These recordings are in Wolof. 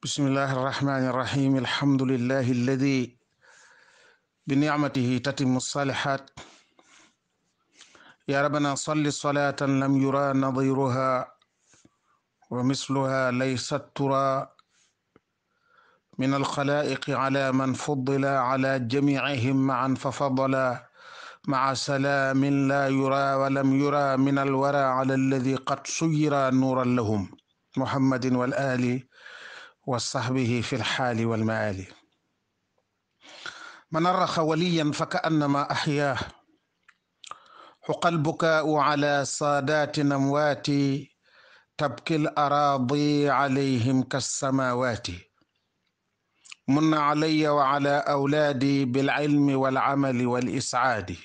بسم الله الرحمن الرحيم الحمد لله الذي بنعمته تتم الصالحات يا ربنا صل صلاة لم يرى نظيرها ومثلها ليست ترى من الخلائق على من فضل على جميعهم معا ففضل مع سلام لا يرى ولم يرى من الورى على الذي قد صير نورا لهم محمد والآل وصحبه في الحال والمآل من أرخ وليا فكأنما أحياه حق البكاء على سادات أموات تبكي الأراضي عليهم كالسماوات من علي وعلى أولادي بالعلم والعمل والإسعاد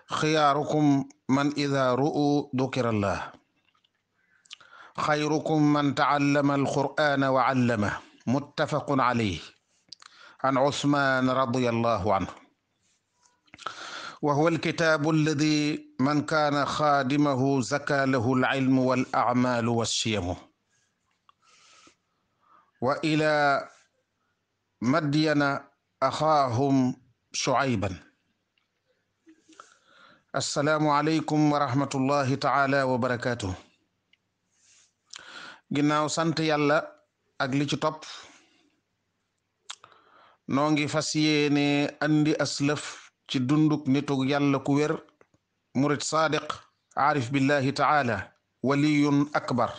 خياركم من إذا رؤوا ذكر الله خيركم من تعلم القرآن وعلمه متفق عليه عن عثمان رضي الله عنه وهو الكتاب الذي من كان خادمه زكى له العلم والأعمال والشيم وإلى مدين أخاهم شعيبا السلام عليكم ورحمة الله تعالى وبركاته ginnaaw sant yàlla ak li ci topp noo ngi fas yéene andi aslëf ci dunduk nitug yàlla ku wér murid saadiq aarif billahi taala waliyun akbar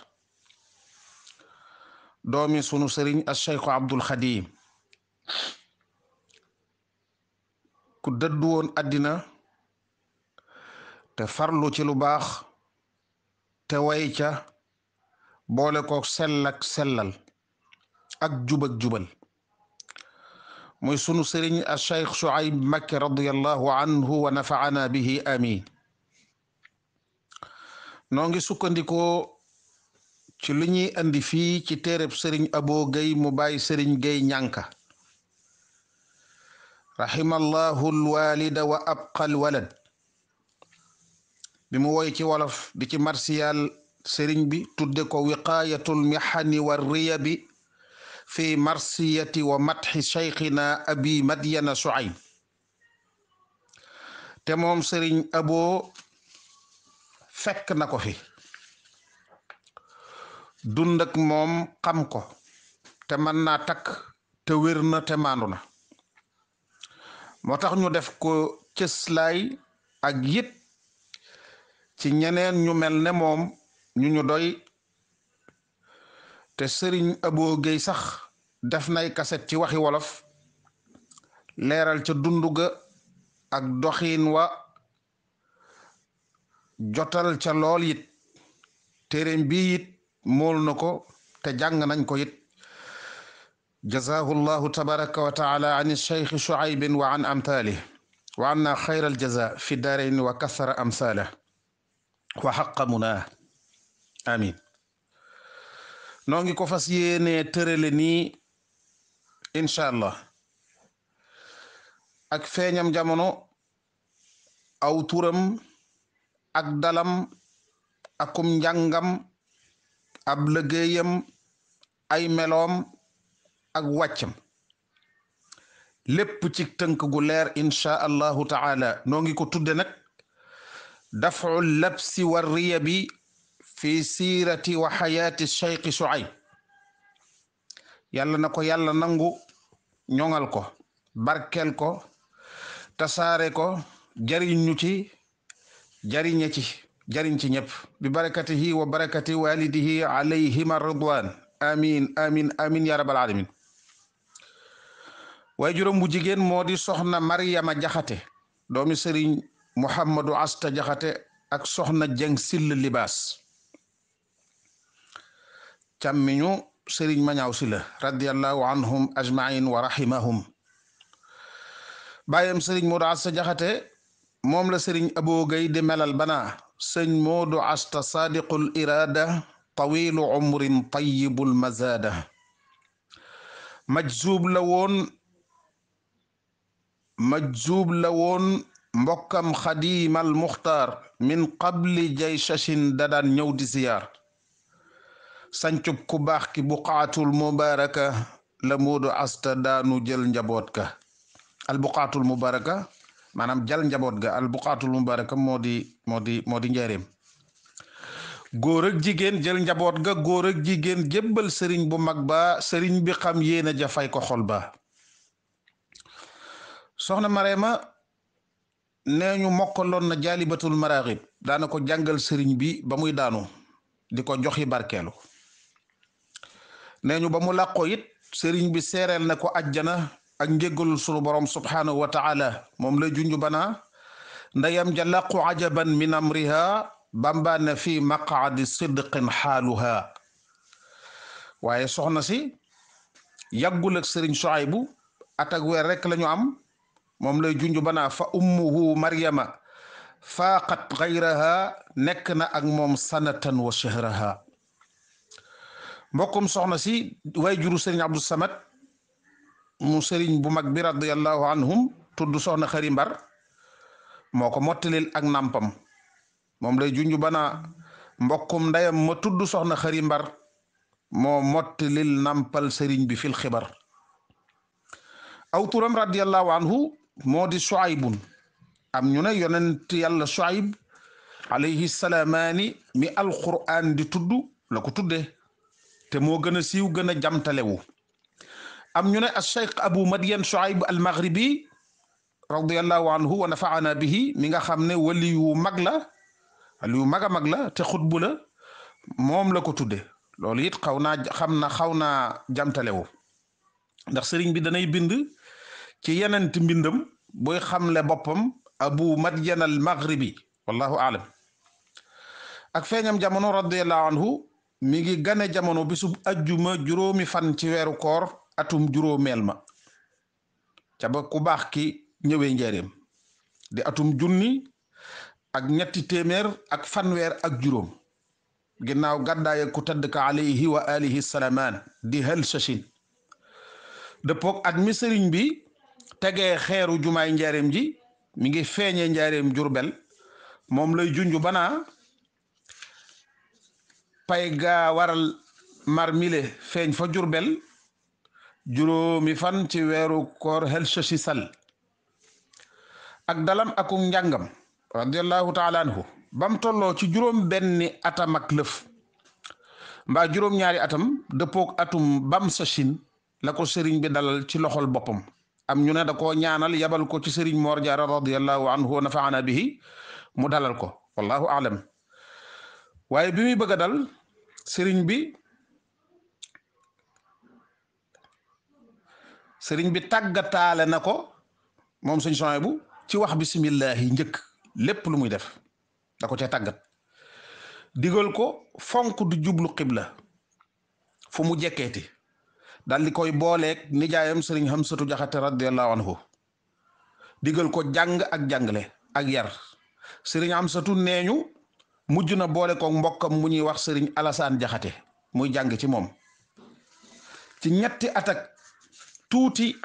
doomi sunu sëriñ acheikhu abdul xadim ku dëddu woon àddina te farlu ci lu baax te way ca boole ko sell ak sellal ak jubak jubal muy sunu sëriñ a cheikh Shuayb Mbakke radiyallahu anhu wa nafaana bihi amin noo ngi sukkandikoo ci lu ñuy andi fii ci téereb sëriñ Abo Gay mu bàyyi sëriñ Gay ñànka rahimallahu alwalida wa abqa alwalad bi mu woy ci wolof di ci marsiyal sëriñ bi tudde ko wiqaayatul mihani wa riyabi fi marsiyati wa matxi cheikhina abi madyana Shuayb te moom sëriñ Abo fekk na ko fi dund ak moom xam ko te mën naa takk te wér na te maandu na moo tax ñu def ko cëslaay ak yit ci ñeneen ñu mel ne moom ñu doy te sëriñ Abo Gay sax def nay kaset ci waxi wolof leeral ca dundu ga ak doxiin wa jotal ca lool it téereem bi it mool na ko te jàng nañ ko it jazaahu llahu tabaraka wa taala an cheikh Shuayb wa an amthaalih wa anna xayra aljaza fi daarayn wa kasara amthaalah wa xaqa munaa amin noo ngi ko fas yéene tërale nii incha allah ak feeñam jamono aw turam ak dalam akum njàngam ab liggéeyam ay meloom ak wàccam lépp ci tënk gu leer incha allahu taala noo ngi ko tudde nag dafu labsi wa riyabi fi siirati wa xayaati cheikh Shuayb yàlla na ko yàlla nangu ñoŋal ko barkel ko tasaare ko jariñ ñu ci jariñe ci jariñ ci ñëpp bi barakatihi wa barakati walidihi alayhima ridwan amin amin amin ya rabbal alamin waaye juróom bu jigéen moo di soxna Maryama Jaxate doomi sëriñ Muhammadu Asta Jaxate ak soxna Jeng Sill Libaas càmmiñu sëriñ Mañaaw Silla radiyallahu anhum ajmain wa rahimahum bàyyam sëriñ Moodu Asta Jaxate moom la sëriñ Abo Gay di melal bana sëñ Moodu Asta sadiqul irada tawilu umrin tayyibul mazada majzuub la woon mbokkam xadimal muxtaar min qabli jaysashin da daan ñëw di ziyaar sancub ku baax ki buqaatul mubaraka la moodu asta daanu jël njaboot ga al buqaatul mubaraka maanaam jal njaboot ga al buqaatul mubaraka moo di njaareem góor ak jigéen jël njaboot ga góor ak jigéen jébbal sëriñ bu mag ba sëriñ bi xam yéena ja fay ko xol ba soxna Marema nee ñu mokkaloon na jaalibatul maraaxib daana ko jàngal sëriñ bi ba muy daanu di ko joxi barkeelu nee ñu ba mu làqoo it sëriñ bi seereel na ko ajjana ak njéggalul sunu borom subhanahu wa taala moom lay junju bana ndeyam ja làqu ajaban min amriha bambaane fi maqaadi sidqin xaaluha waaye soxna si yàggul ak sëriñ Suaybu at ak weer rek lañu am moom lay junju bana fa ummuhu maryama faaqat gayraha nekk na ak moom sanatan wa shahraha mbokkum soxna si way juru sëriñ Abdou Samad mu sëriñ bu mag bi radiyallahu anhum tudd soxna Xari Mbar moo ko mottalil ak nampam moom lay junju bana mbokkum ndeyam ma tudd soxna Xari Mbar moo mottalil nampal sëriñ bi fil xibar aw turam radiyallahu anhu moo di Suaybun am ñu ne yonent yàlla Suayb alayhi salaamaani mi alquran di tudd la ko tudde te moo gën a siiw gën a jamtalewu am ñu ne acheikh Abu Madian Suayb al-Maghribi radiyallahu anhu wa nafaana bihi mi nga xam ne waliyu mag la waliyu mag a mag la te xutbu la moom la ko tudde loolu it xaw naa jamtalewu ndax sëriñ bi danay bind ci yenent mbindam booy xamle boppam Abu Madian al-Maghribi wallahu aalam ak feeñam jamono radiyallahu anhu mi ngi gane jamono bisub ajjuma juróomi fan ci weeru koor atum juróomeel ma ca ba ku baax ki ñëwee njaareem di atum junni ak ñetti téeméer ak fanweer ak juróom ginnaaw gàddaay ku tëdd ka alayhi wa alihi salaamaan di hal sashin dëppoog at mi sëriñ bi tegee xeeru jumaay njaareem ji mi ngi feeñee njaareem Jurbel moom lay junju banaa pay gaa waral marmile feeñ fa Jurbel juróomi fan ci weeru koor hel sashi sal ak dalam akum njàngam radiallahu taala anhu bam tolloo ci juróom benni atam ak lëf mbaa juróom-ñaari atam dëppook atum bam sashin la ko sëriñ bi dalal ci loxol boppam am ñu ne da koo ñaanal yabal ko ci sëriñ Mor Jaara radiallahu anhu wa nafaana bihi mu dalal ko wallahu aalam waaye bi muy bëgg a dal sëriñ bi tàggataale na ko moom sëñ Suaybu ci wax bisimillahi njëkk lépp lu muy def da ko cee tàggat digal ko fonk du jublu xibla fu mu jekkeeti dal di koy booleeg nijaayam sëriñ Hamsatu Jaxate radiyallahu anhu digal ko jàng ak jàngale ak yar sëriñ Hamsatu neeñu mujj na boole ko mbokkam mu ñuy wax sëriñ Alasaan Jaxate muy jàng ci moom ci ñetti atak tuuti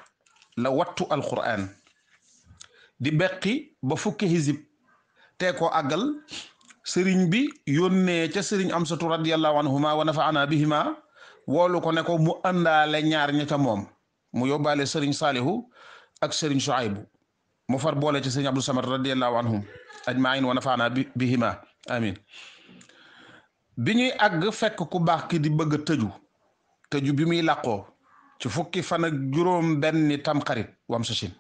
la wattu alquran di beqi ba fukki hizib te ko àggal sëriñ bi yónnee ca sëriñ Amsatu radiyallahu anhuma wa nafaana bihima woolu ko ne ko mu àndaale ñaar ña ca moom mu yóbbaale sëriñ Saalihu ak sëriñ Suaybu mu far boole ci sëriñ Abdou Samad radiyallahu anhum ajmain wa nafaana bihima amin bi ñuy àgg fekk ku baax ki di bëgg a tëju bi muy làqoo ci fukki fan ak juróom benni tamxarit wam sachin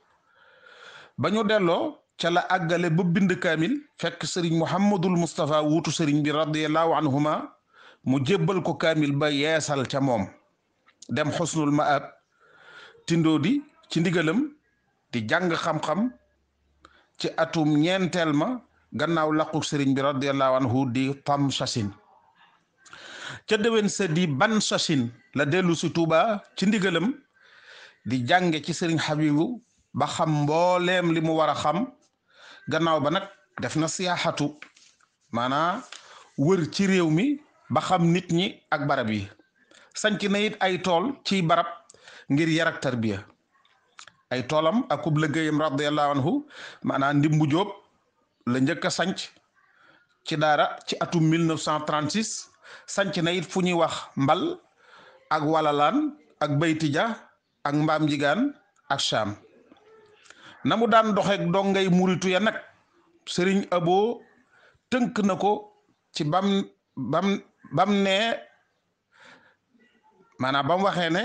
ba ñu delloo ca la àggale ba bind kaamil fekk sëriñ Muhammadul Mustafa wuutu sëriñ bi radiyallahu anhuma mu jébbal ko kaamil ba yeesal ca moom dem xusnul maab tindoo di ci ndigalam di jàng xam-xam ci atum ñeenteel ma gannaaw laqu sëriñ bi radiyallahu anhu di tam sachin ca déwén sa di ban sachin la dellu si Tuuba ci ndigalam di jànge ci sëriñ Habibu ba xam mbooleem li mu war a xam gannaaw ba nag def na siyaaxatu maanaa wër ci réew mi ba xam nit ñi ak barab yi sanc na it ay tool ciy barab ngir yar ak tarbiya ay toolam ak kub liggéeyam radiyallahu anhu maanaa Ndimbu Jóob la njëkk a sanc ci daara ci atum 1936 sanc na it fu ñuy wax mbal ak walalaan ak baytija ak mbaam jigaan ak Cham na mu daan doxeek dongay muritu ya nag sëriñ Abo tënk na ko ci bam ne maanaam bam waxee ne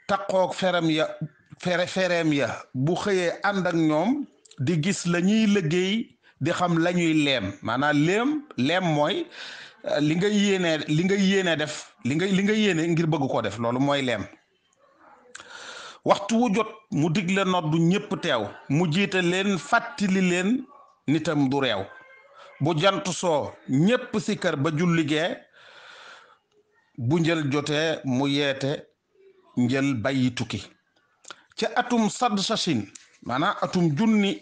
taqoog fereem ya bu xëyee ànd ak ñoom di gis la ñuy liggéey di xam la ñuy leem maanaam leem mooy li nga yéene def li nga yéene ngir bëgg koo def loolu mooy leem waxtu wu jot mu digle noddu ñépp teew mu jiite leen fàttali leen nitam du réew bu jant soo ñépp sikkar ba julligee bu njël jotee mu yeete njël bàyyi tukki ca atum sadd sachin maanaam atum junni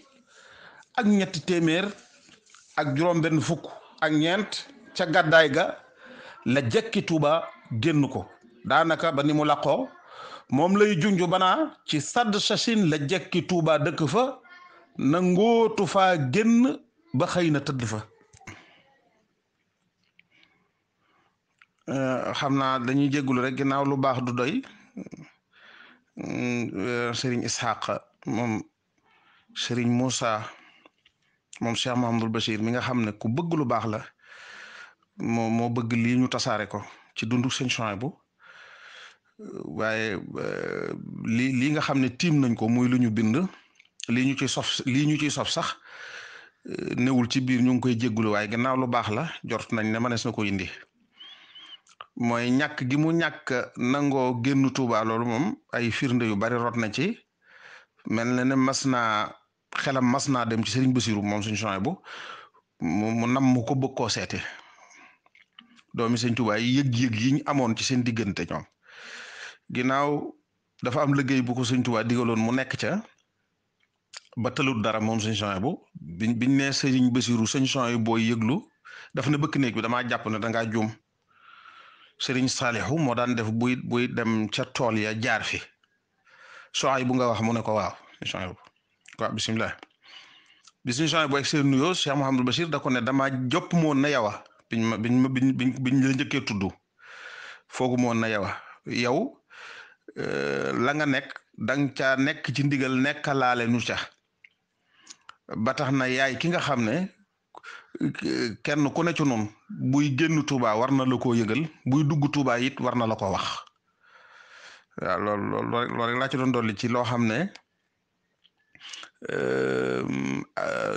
ak ñetti téeméer ak juróom benn fukk ak ñeent ca gàddaay ga la jekki Tuuba génn ko daanaka ba ni mu laqoo moom lay junju banaa ci sadd sachin la jekki Tuuba dëkk fa na ngóotu faa génn ba xëy na tëdd fa xam naa dañuy jéggulu rek ginnaaw lu baax du doy sëriñ Ishaq moom sëriñ Moussa moom Cheikh Mahamadul Bachir mi nga xam ne ku bëgg lu baax la moo bëgg lii ñu tasaare ko ci dundu sëñ Souhaïbou waaye lii nga xam ne tiim nañ ko muy lu ñu bind lii ñu ciy sof sax newul ci biir ñu ngi koy jéggulu waaye gannaaw lu baax la jort nañ ne mënees na ko indi mooy ñàkk gi mu ñàkk nangoo génn Tuuba loolu moom ay firnde yu bari rot na ci mel na ne xelam mas naa dem ci Sëriñ Basiru moom Sëriñ Souhaïbou mu nam mu ko bëgg koo seete doomi Sëriñ Tuuba yi yëg-yëg yi ñu amoon ci seen diggante ñoom ginnaaw dafa am liggéey bu ko Sëriñ Tuuba digaloon mu nekk ca ba tëlut dara moom Sëriñ Souhaïbou biñ ne Sëriñ Basiru Sëriñ Souhaïbou booy yëglu daf ne bëkk néeg bi damaa jàpp ne dangaa juum Sëriñ Saalihu moo daan def buy dem ca tool ya jaar fi Souhaïbou nga wax mu ne ko waaw Souhaïbou waaw bisimilah bi Sëriñ Souhaïbou ak seen nuyoo Cheikh Mouhamadul Bachir da ko ne dama jopp moon na yawa biñ la njëkkee tudd foogu moon na yawa yow la nga nekk danga caa nekk ci ndigal nekkalaale nu ca ba tax na yaay ki nga xam ne kenn ku ne ci noonu buy génn Touba war na la koo yëgal buy dugg Touba it war na la ko wax waaw loolu rek laa ci doon dolli ci loo xam ne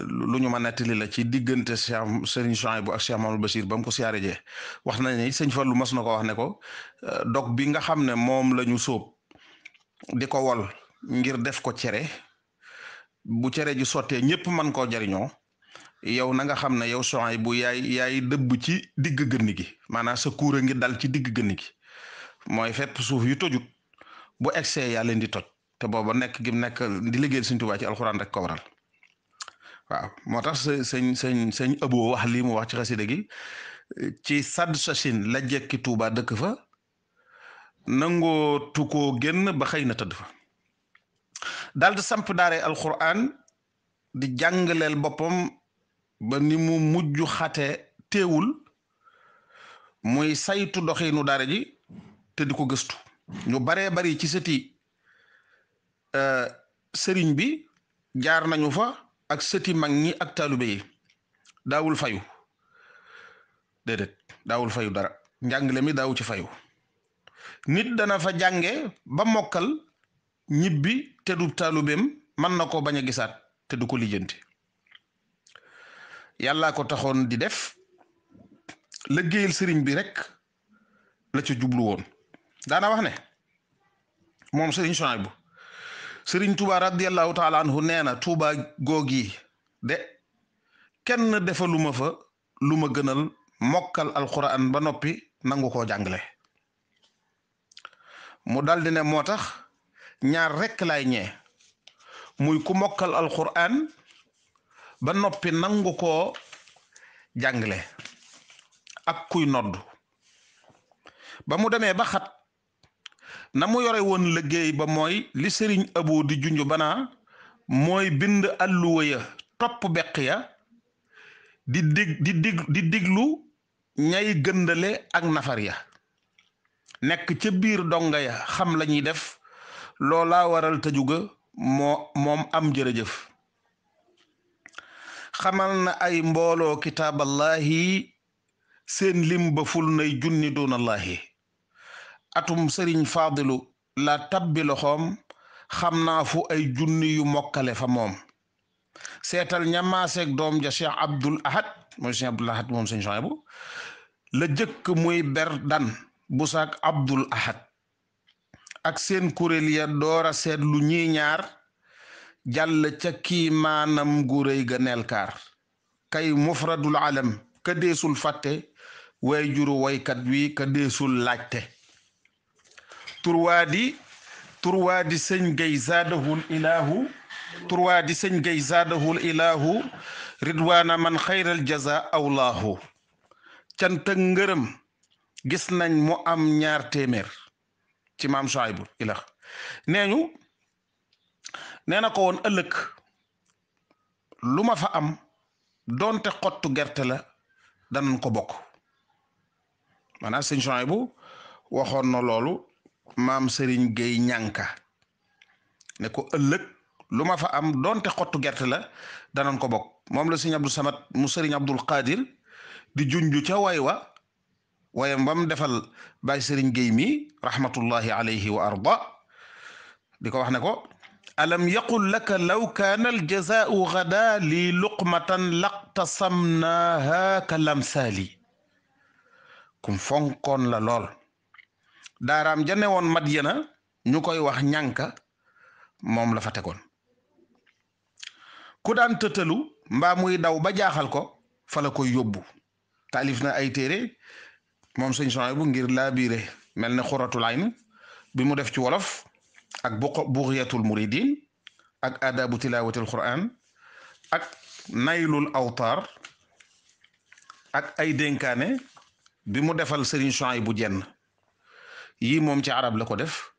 lu ñu ma nettali la ci diggante Sëriñ Souhaïbou ak Cheikh Mamadou Bachir ba mu ko siyaare jee wax nañ ne sëñ Fallu mas na ko wax ne ko dog bi nga xam ne moom la ñu sóob di ko wol ngir def ko cere bu cere ji sottee ñëpp mën koo jariñoo yow na nga xam ne yow Souhaïbou yaay dëbb ci digg gënn gi maanaam sa kuura ngi dal ci digg gënn gi mooy fépp suuf yu tojut bu egsee yaa leen di toj te booba nekk gi nekk di liggéeyal Sëriñ Tuubaa ci alxuraan rek ko waral waaw moo tax sëñ Abo wax lii mu wax ci xasida gi ci sadd sachin la jekki Tuuba dëkk fa nangoo tukoo génn ba xëy na tëdd fa daal di samp daare alxuraan di jàngaleel boppam ba ni mu mujj xate teewul muy saytu doxinu daara ji te di ko gëstu ñu baree bari ci sëti sëriñ bi jaar nañu fa ak sëti mag ñi ak taalibe yi daawul fayu déedéet daawul fayu dara njàngale mi daawu ci fayu nit dana fa jànge ba mokkal ñibbi te du taalibeem mën na ko bañ a gisaat te du ko lijjanti yàllaa ko taxoon di def liggéeyal sëriñ bi rek la ca jublu woon daana wax ne moom Sëriñ Souhaïbou Sëriñ Tuuba radiyallahu taala anhu nee na Tuuba googi de kenn defaluma fa lu ma gënal mokkal alquran ba noppi nangu koo jàngale mu daldi ne moo tax ñaar rekk lay ñee muy ku mokkal alquran ba noppi nangu koo jàngale ak kuy nodd ba mu demee ba xat na mu yore woon liggéey ba mooy li Sëriñ Abo di junj banaa mooy bind alluwa ya topp beq ya di diglu ñay gëndale ak nafar ya nekk ca biir donga ya xam la ñuy def loolaa waral tëju ga moom am jërëjëf xamal na ay mbooloo kitaaballahi seen lim ba ful nay junni duunallahi atum sëriñ Faadilu la tabbi loxoom xam naa fu ay junni yu mokkale fa moom seetal ñamaaseeg doom ja Cheikh Abdul Ahad mooy Cheikh Abdul Ahad moom sëñ Suhaybu la jëkk muy ber dan bu saak Abdul Ahad ak seen kuréel ya doora seet lu ñi ñaar jàll ca kii maanam gu rëy ga nelkaar kay mufradul alam ka deesul fàtte way juru waykat wi ka deesul laajte turwaa di sëñ gay zaadahul ilahu turwaa di sëñ gay zaadahul ilahu ridwaana man xayral jaza awlaahu cant ak ngërëm gis nañ mu am 2 téeméer ci maam Suhaybu ilax nee na ko woon ëllëg lu ma fa am doonte xottu gerte la danañ ko bokk maanaam sëñ Suhaybu waxoon na loolu maam Sëriñ Géey ñànka ne ko ëllëg lu ma fa am doonte xottu gerte la danañ ko bokk moom la sëñ Abdou Samad mu Sëriñ Abdul Qadir di junju ca wayam bam defal Baay Sëriñ Géey mi rahmatullahi alayhi wa arda di ko wax ne ko alam yaqul laka law kaana aljazaau gada li luqmatan laqtasamnaha ka lamsaali kum fonkoon la lool daaraam ja newoon Madyana ñu koy wax ñànka moom la fa tegoon ku daan tëtalu mbaa muy daw ba jaaxal ko fa la koy yóbbu taalif na ay téere moom sëñ Suhaybu ngir laa biire mel ne xuratul ayn bi mu def ci wolof ak bughyatul muridin ak adabu tilawatil quran ak naylul awtar ak ay dénkaane bi mu defal Sëriñ Suhaybu jenn yii moom ci arab la ko def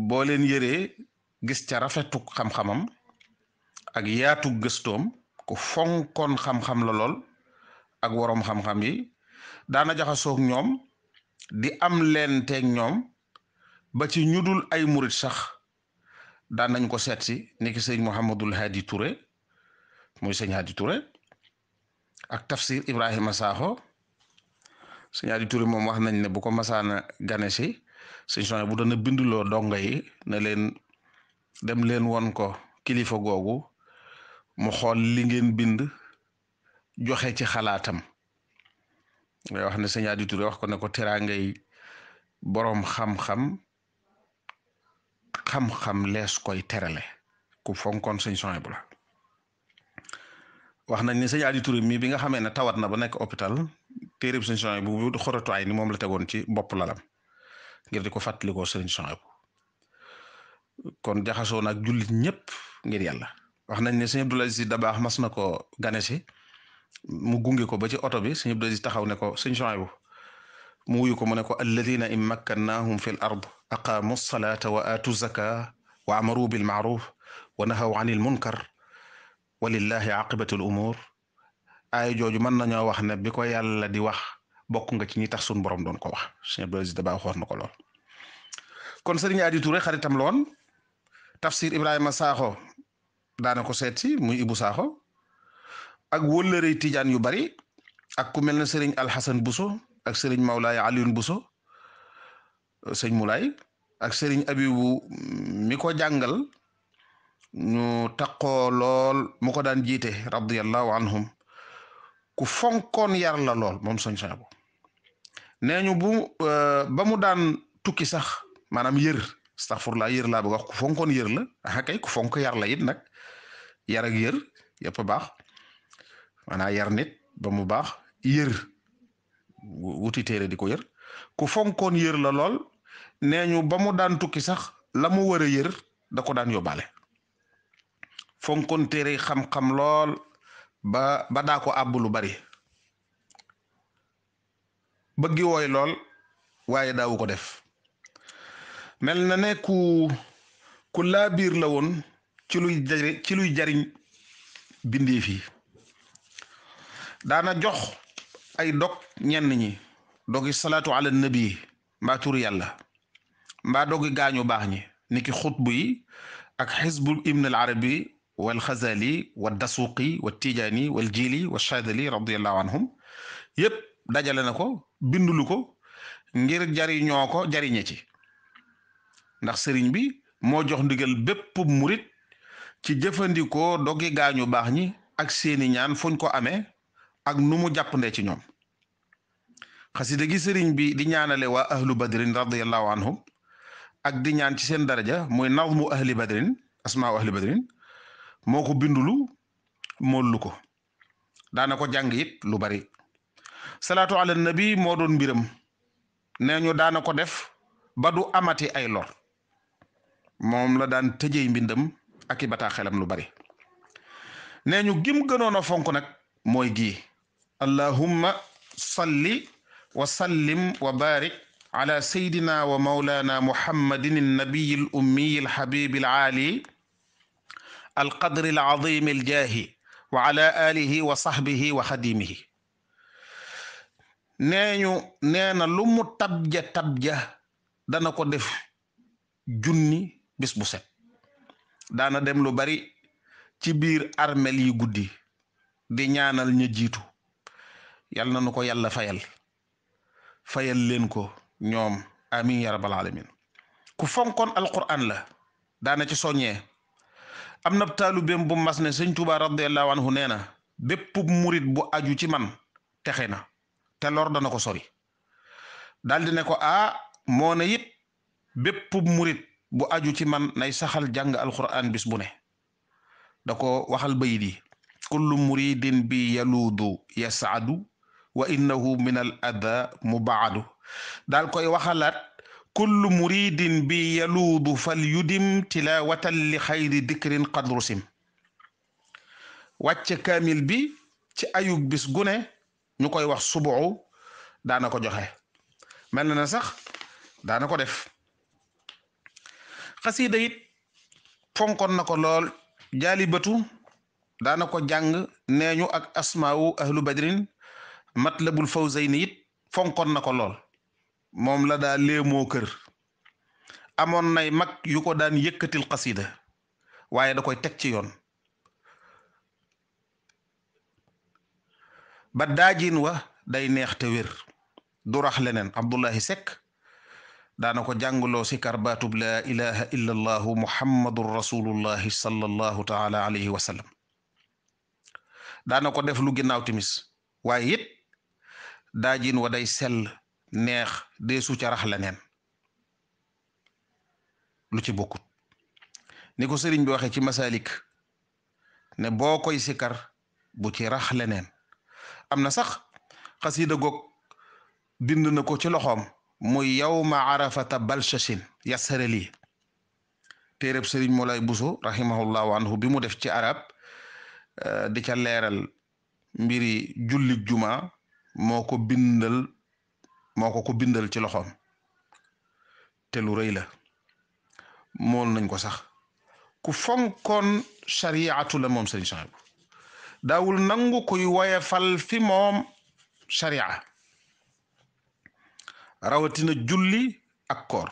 boo leen yëree gis ca rafetu xam-xamam ak yaatu gëstoom ku fonkoon xam-xam la lool ak woroom xam-xam yi daana jaxasoog ñoom di am leen teeg ñoom ba ci ñudul ay murit sax daan nañ ko seet si niki sëñ Mouhamadul Hadi Touré muy sëñ Hadi Touré ak tafsir Ibrahima Sakho sëñ Hadi Touré moom wax nañ ne bu ko masaana gane si sëñ Suhaybu bu dana binduloo donga yi ne leen dem leen won ko kilifa googu mu xool li ngeen bind joxe ci xalaatam ngay wax ne sëñ Hadi Touré wax ko ne ko teraangay boroom xam-xam lees koy terale ku fonkoon sëñ Suhaybu la wax nañ ne sëñ Hadi Touré mii bi nga xamee ne tawat na ba nekk hôpital téereb sëñ Suhaybu bu xoratu ay ni moom la tegoon ci bopp lalam ngir di ko fàttalikoo sëñ Suhaybu kon jaxasoo nag jullit ñëpp ngir yàlla wax nañ ne sëñ Abdul Aziz Dabaax mas na ko gane si mu gunge ko ba ci oto bi sëñ Abdul Aziz taxaw ne ko sëñ Suhaybu mu wuyu ko mu ne ko alladina in makkannahum fi l ard aqaamu salata wa aatu zaka wa amaru bil maaruf wa nahaw anil munkar walillahi aqibatul umur ay jooju mën nañoo wax ne bi ko yàlla di wax bokk nga ci ñi tax suñ borom doon ko wax sëñ Abdul Aziz Dabaax wax na ko lool kon sëriñ Hadi Touré xaritam la woon tafsir Ibrahima Sakho daana ko seet si muy Ibu Sakho ak wëllërey tijaan yu bari ak ku mel ne sëriñ Alxasan Buso ak sëriñ Mawlaay Aliyun Buso sëñ Mulaay ak sëriñ Abibu mi ko jàngal ñu taqoo lool mu ko daan jiite radiyallahu anhum ku fonkoon yar la lool moom sëñ Suhaybu nee ñu ba mu daan tukki sax maanaam yër astaghfirullah yër laa bëgg wax ku fonkoon yër la kay ku fonk yar la it nag yar ak yër yëpp baax maanaam yar nit ba mu baax yër wuti téere di ko yër ku fonkoon yër la lool nee ñu ba mu daan tukki sax la mu war a yër da ko daan yóbbaale fonkoon téere xam-xam lool ba daa ko àbb lu bari bëggi wooy lool waaye daawu ko def mel na ne ku laa biir la woon ci luy jariñ bindeef yi daana jox ay dog ñenn ñi dogi salaatu ala nabi mbaa tur yàlla mbaa dogi gaañu baax ñi niki xutbu yi ak xisbu ibn al arabi wal xazali wal dasuqi wal tijaani wal jili wal shadali radiallahu anhum yépp dajale na ko bindulu ko ngir jariñoo ko jariñe ci ndax sëriñ bi moo jox ndigal bépp murit ci jëfandikoo dogi gaañu baax ñi ak seeni ñaan fuñ ko amee ak nu mu jàppandee ci ñoom xasida gi sëriñ bi di ñaanale waa ahlu badrin radiallahu anhum ak di ñaan ci seen daraja muy nazmu ahli badrin asmaau ahli badrin moo ko bindulu moolu ko daana ko jàng it lu bari salaatu ala nabi moo doon mbiram nee ñu daana ko def ba du amati ay lor moom la daan tëjee mbindam ak i bataaxelam lu bari nee ñu gim gënoon a fonk nag mooy gii allahumma salli wa sallim wa barik ala sayyidina wa mawlana muhammadin annabiyi al ummiyi al habibi al aali al qadri al azimi al jaahi wa ala alihi wa sahbihi wa xadimihi nee na lu mu tabja dana ko def junni bis bu set daana dem lu bari ci biir armel yi guddi di ñaanal ña jiitu yal na nu ko yàlla fayal leen ko ñoom amin ya rabbal alamin ku fonkoon alquran la daana ci soññee am na taalubeem bu mas ne sëñ Tuubaa radiallahu anhu nee na bépp murit bu aju ci man texe na te lor dana ko sori daldi ne ko moo ne it bépp murit bu aju ci man nay saxal jàng alquran bis bu ne da ko waxal bayit yi kullu muridin bi yaluudu yasaadu wa innahu min al ada mubaadu daal koy waxalaat kullu muridin bi yaluudu fal yudim tilawatan li xayri dikrin qadru sim wàcce kaamil bi ci ayub bis gune ñu koy wax subu daana ko joxe mel na sax daana ko def xasiida it fonkoon na ko lool jaalibatu daana ko jàng neeñu ak asmaawu ahlu badrin matlabul fawzayni it fonkoon na ko lool moom la daa léemoo kër amoon nay mag yu ko daan yëkkatil xasiida waaye da koy teg ci yoon ba daajin wa day neex te wér du rax leneen Abdullahi Sekk daana ko jàngloo si karbaatub laa ilaha illa allahu muhammadun rasulullahi sallallahu taala alayhi wa sallam daana ko def lu ginnaaw timis waaye it daajin wa day sell neex deesu ca rax leneen lu ci bokkut ni ko sëriñ bi waxee ci masalik ne boo koy sikar bu ci rax leneen am na sax xasiida goog bind na ko ci loxoom muy yawma arafata balshashin yasare lii téereb sëriñ Moulay Bousso rahimahullahu anhu bi mu def ci arab di ca leeral mbiri jullit juma moo ko ko bindal ci loxoom te lu rëy la mool nañ ko sax ku fonkoon shariatu la moom sëriñ Souhaïbou daawul nangu kuy woyefal fi moom sharia rawatina julli ak koor